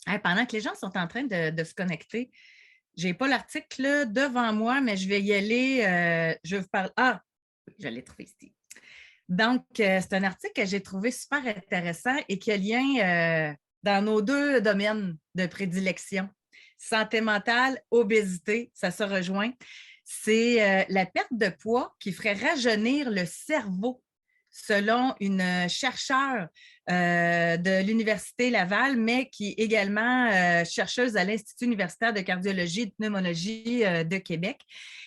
Hey, pendant que les gens sont en train de se connecter, je n'ai pas l'article là devant moi, mais je vais y aller. Je vais vous parler. Ah, oui, je l'ai trouvé ici. Donc, c'est un article que j'ai trouvé super intéressant et qui a lien dans nos deux domaines de prédilection. Santé mentale, obésité, ça se rejoint. C'est la perte de poids qui ferait rajeunir le cerveau, selon une chercheure de l'Université Laval, mais qui est également chercheuse à l'Institut universitaire de cardiologie et de pneumologie de Québec.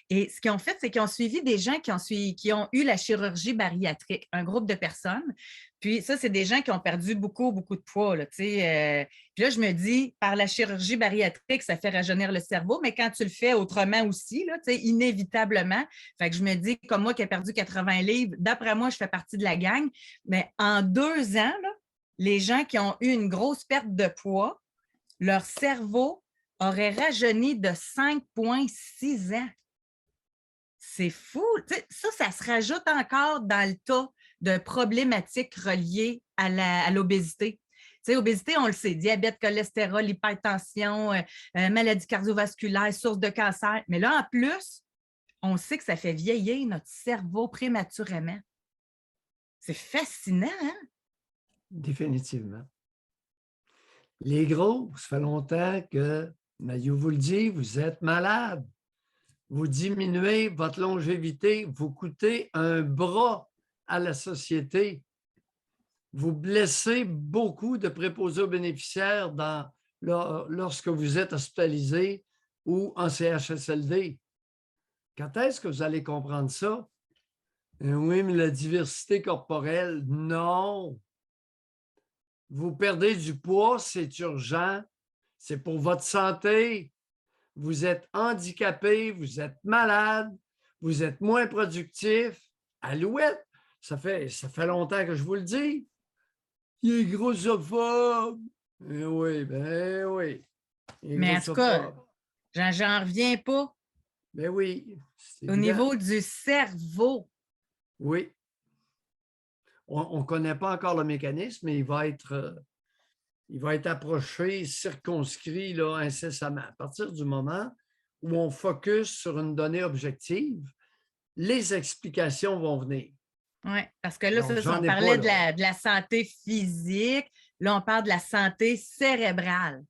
Et ce qu'ils ont fait, c'est qu'ils ont suivi des gens qui ont eu la chirurgie bariatrique, un groupe de personnes. Puis ça, c'est des gens qui ont perdu beaucoup, beaucoup de poids. Là, puis là, je me dis, par la chirurgie bariatrique, ça fait rajeunir le cerveau, mais quand tu le fais autrement aussi, là, inévitablement, fait que je me dis, comme moi qui ai perdu 80 livres, d'après moi, je fais partie de la gang, mais en 2 ans, là, les gens qui ont eu une grosse perte de poids, leur cerveau aurait rajeuni de 5,6 ans. C'est fou. Ça se rajoute encore dans le tas de problématiques reliées à l'obésité. Obésité, on le sait, diabète, cholestérol, hypertension, maladie cardiovasculaire, source de cancer. Mais là, en plus, on sait que ça fait vieillir notre cerveau prématurément. C'est fascinant, hein? Définitivement. Les gros, ça fait longtemps que, je vous le dis, vous êtes malade. Vous diminuez votre longévité, vous coûtez un bras à la société. Vous blessez beaucoup de préposés aux bénéficiaires lorsque vous êtes hospitalisé ou en CHSLD. Quand est-ce que vous allez comprendre ça? Oui, mais la diversité corporelle, non. Vous perdez du poids, c'est urgent. C'est pour votre santé. Vous êtes handicapé, vous êtes malade, vous êtes moins productif. Alouette, ça fait longtemps que je vous le dis. Il est grossophobe. Oui, ben oui. Il est Mais en tout cas, grossophobe. j'en reviens pas. Ben oui, c'est Au évident. niveau du cerveau, Oui. On ne connaît pas encore le mécanisme, mais il va être approché, circonscrit là, incessamment. À partir du moment où on focus sur une donnée objective, les explications vont venir. oui, parce que là, Donc, on j'en ai pas parlait là. de la santé physique, là, on parle de la santé cérébrale.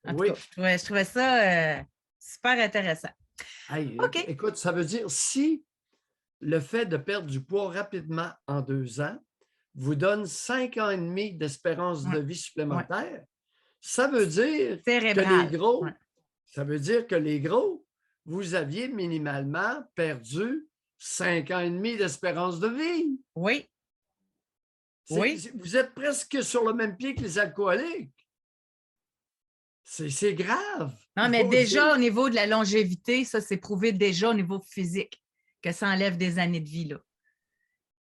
En tout cas, Oui. je trouvais ça super intéressant. Hey, OK. écoute, ça veut dire si le fait de perdre du poids rapidement en 2 ans vous donne 5 ans et demi d'espérance Ouais, de vie ouais. supplémentaire, ça veut dire que les Cérébral. Ouais. gros, ça veut dire que les gros, vous aviez minimalement perdu 5 ans et demi d'espérance de vie. Oui, oui. Vous êtes presque sur le même pied que les alcooliques. C'est grave, Non, il mais faut dire. déjà, au niveau de la longévité, ça, c'est prouvé déjà au niveau physique que ça enlève des années de vie, là.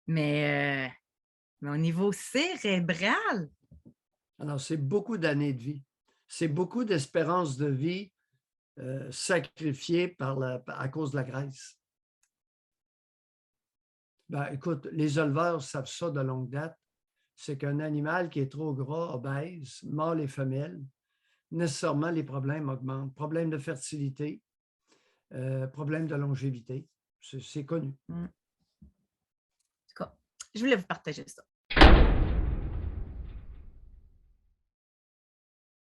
Mais au niveau cérébral, Alors, c'est beaucoup d'années de vie. C'est beaucoup d'espérance de vie sacrifiée à cause de la graisse. Ben, écoute, les éleveurs savent ça de longue date. C'est qu'un animal qui est trop gras, obèse, mâle et femelle, nécessairement les problèmes augmentent. Problèmes de fertilité, problèmes de longévité. C'est connu. en tout cas, je voulais vous partager ça.